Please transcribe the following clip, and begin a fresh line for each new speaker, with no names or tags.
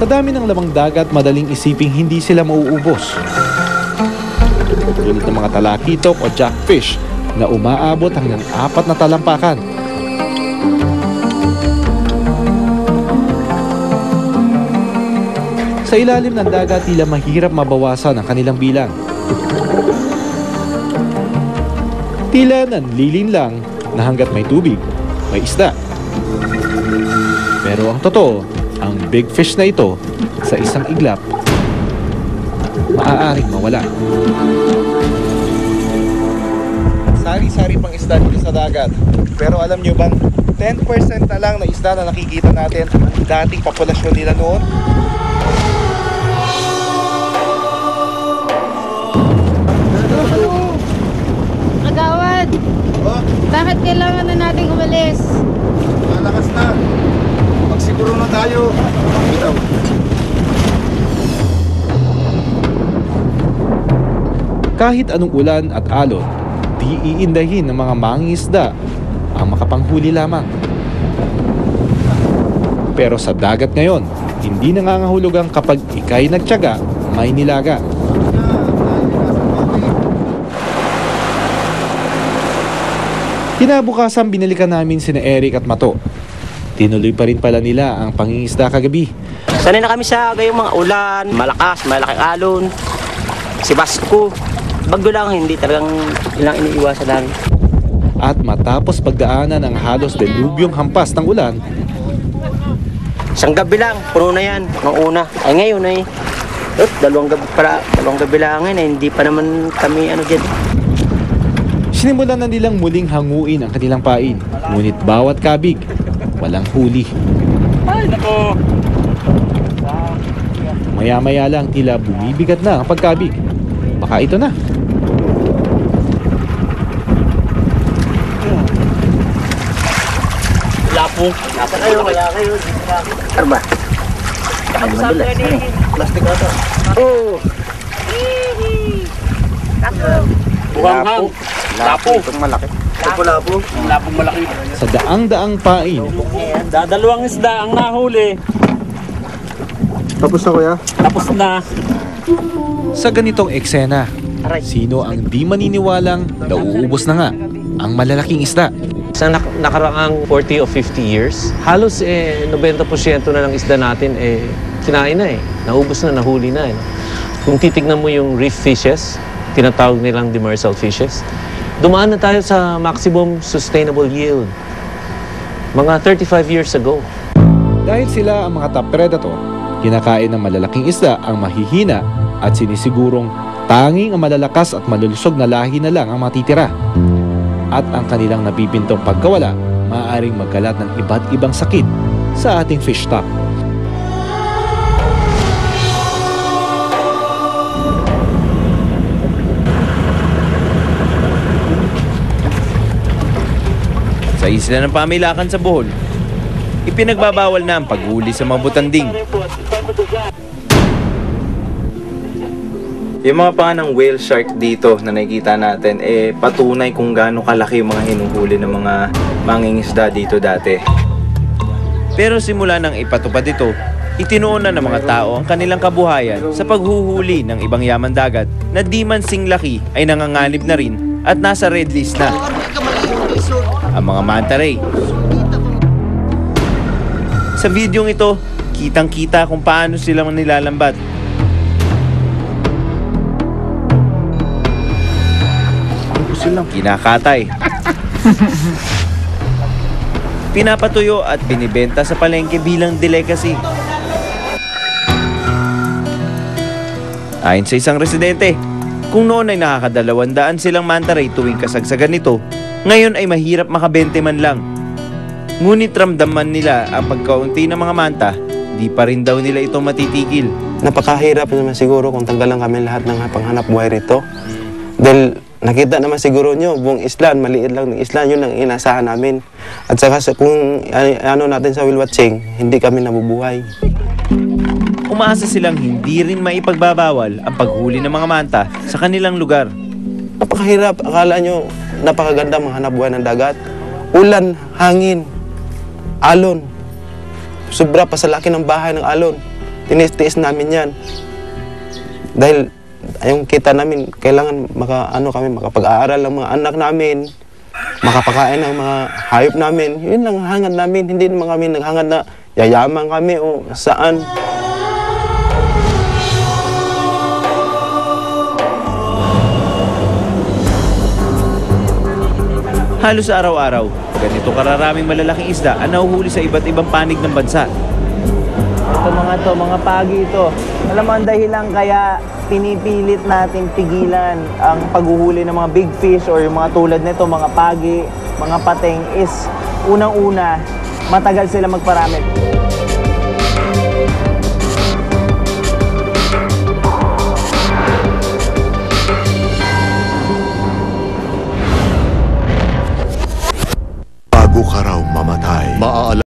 Sa dami ng lamang dagat, madaling isiping hindi sila mauubos. Tulad ng mga talakitok o jackfish na umaabot hanggang 4 na talampakan. Sa ilalim ng dagat, tila mahirap mabawasan ang kanilang bilang. Tila nanlilin lang na hanggat may tubig, may isda. Pero ang totoo, ang big fish na ito sa isang iglap, maaaring mawala. Sari-sari pang isda dito sa dagat. Pero alam nyo bang 10% na lang na isda na nakikita natin dating populasyon nila noon?
Kagawad! Bakit kailangan na nating umalis?
Malakas na. Magsiguro na tayo. Bitaw.
Kahit anong ulan at alon, di iindahin ng mga mangingisda ang makapanghuli lamang. Pero sa dagat ngayon, hindi nangangahulugang kapag ikay nagtiyaga, may nilaga. Kinabukasan, binalikan namin sina Eric at Mato. Tinuloy pa rin pala nila ang pangingisda kagabi.
Sanay na kami sa gayong mga ulan, malakas, malaking alon, si Basko. Bagyo lang, hindi talagang ilang iniiwasan namin.
At matapos pagdaanan ang halos delubyong hampas ng ulan,
Isang gabi lang, puno na yan, nung una. Ay ngayon ay, dalawang gabi lang ngayon, hindi pa naman kami dyan.
sinimulan na nilang muling hanguin ang kanilang pain. Ngunit bawat kabig, walang huli.
Ay, nako!
Maya-maya lang tila bumibigat na ang pagkabig. Baka ito na.
Lapo. Lapo kayo, kaya kayo. Ano ba? Ano madulas? Plastic ata. Oh! Lapo. Lapo. Itong malaki. Lapo. Lapong malaki.
Sa daang-daang pain,
Dadalawang isda ang nahuli.
Tapos na kuya?
Tapos na.
sa ganitong eksena, sino ang di maniniwalang nauubos na nga ang malalaking isda?
Sa nakaraang 40 o 50 years, halos 90% na ng isda natin kinain na naubos na, nahuli na. Kung titignan mo yung reef fishes, tinatawag nilang demersal fishes, dumaan na tayo sa maximum sustainable yield. Mga 35 years ago.
Dahil sila ang mga top predator, kinakain ng malalaking isda ang mahihina at sinisigurong tanging ang malalakas at malulusog na lahi na lang ang matitira. At ang kanilang nabibintong pagkawala, maaaring magkalat ng iba't ibang sakit sa ating fish stock.
Sa isla ng Pamilakan sa Bohol, ipinagbabawal na ang paghuli sa mga butanding. Yung mga panganang whale shark dito na nakikita natin, patunay kung gaano kalaki yung mga hinuhuli ng mga mangingisda dito dati. Pero simula nang ipatupad ito, itinuon na ng mga tao ang kanilang kabuhayan sa paghuhuli ng ibang yaman dagat na di man sing laki ay nanganganib na rin at nasa red list na. Ang mga manta ray. Sa videong ito, kitang-kita kung paano sila nilalambat. Kinakatay. Pinapatuyo at binibenta sa palengke bilang delicacy. Ayon sa isang residente, kung noon ay nakakadalawandaan silang manta ray tuwing kasagsagan nito, ngayon ay mahirap makabente man lang. Ngunit ramdaman nila ang pagkaunti ng mga manta, di pa rin daw nila ito matitigil.
Napakahirap naman siguro kung tanggalan kami lahat ng panghanap buhay rito. Dahil nakita naman siguro nyo, buong islan, maliit lang ng islan, yun ang inasahan namin. At saka kung natin sa whale watching, hindi kami nabubuhay.
Umaasa silang hindi rin maipagbabawal ang paghuli ng mga manta sa kanilang lugar.
Napakahirap, akala nyo, napakaganda mga hanap buhay ng dagat. Ulan, hangin, alon. Sobra pa sa laki ng bahay ng alon. tinis-tiis namin yan. Dahil yung kita namin, kailangan makapag-aaral ng mga anak namin, makapakain ng mga hayop namin. Yun lang ang hangad namin. Hindi naman kami naghangad na yayaman kami o saan.
Halos araw-araw, ganito kararaming malalaking isda ang nahuhuli sa iba't ibang panig ng bansa.
Ito mga pagi ito. Alam mo ang dahilan kaya pinipilit natin pigilan ang paghuhuli ng mga big fish or yung mga tulad nito, mga pagi, mga pateng is unang-una, matagal sila magparami.
Bago ka raw mamatay,